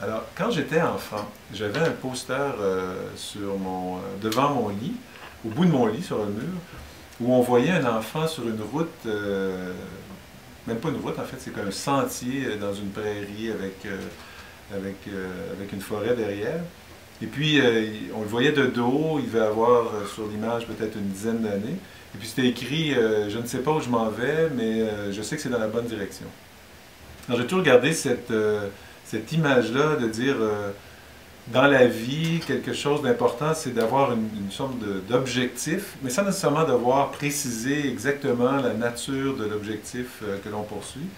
Alors, quand j'étais enfant, j'avais un poster devant mon lit, au bout de mon lit, sur le mur, où on voyait un enfant sur une route, même pas une route en fait, c'est comme un sentier dans une prairie avec une forêt derrière. Et puis, on le voyait de dos, il devait avoir sur l'image peut-être une dizaine d'années. Et puis c'était écrit je ne sais pas où je m'en vais, mais je sais que c'est dans la bonne direction. Alors j'ai toujours gardé cette image-là de dire dans la vie, quelque chose d'important, c'est d'avoir une sorte d'objectif, mais sans nécessairement devoir préciser exactement la nature de l'objectif que l'on poursuit.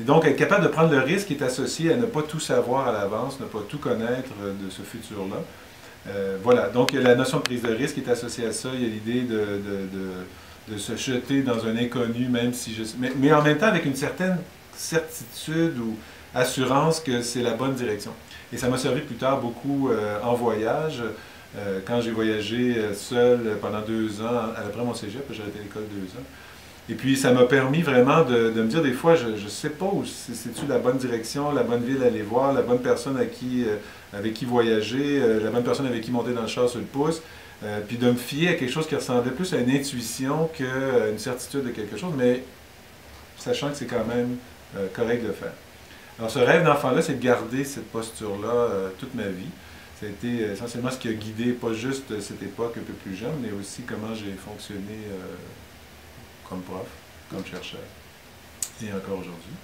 Donc être capable de prendre le risque qui est associé à ne pas tout savoir à l'avance, ne pas tout connaître de ce futur-là. Voilà, donc la notion de prise de risque est associée à ça. Il y a l'idée de se jeter dans un inconnu, même si mais en même temps avec une certaine certitude ou assurance que c'est la bonne direction. Et ça m'a servi plus tard beaucoup en voyage. Quand j'ai voyagé seul pendant 2 ans, après mon cégep, j'ai arrêté l'école 2 ans. Et puis ça m'a permis vraiment de me dire des fois, je ne sais pas où c'est-tu la bonne direction, la bonne ville à aller voir, la bonne personne avec qui voyager, la bonne personne avec qui monter dans le char sur le pouce. Puis de me fier à quelque chose qui ressemblait plus à une intuition qu'à une certitude de quelque chose, mais sachant que c'est quand même correct de le faire. Alors ce rêve d'enfant-là, c'est de garder cette posture-là toute ma vie. Ça a été essentiellement ce qui a guidé pas juste cette époque un peu plus jeune, mais aussi comment j'ai fonctionné comme prof, comme chercheur, et encore aujourd'hui.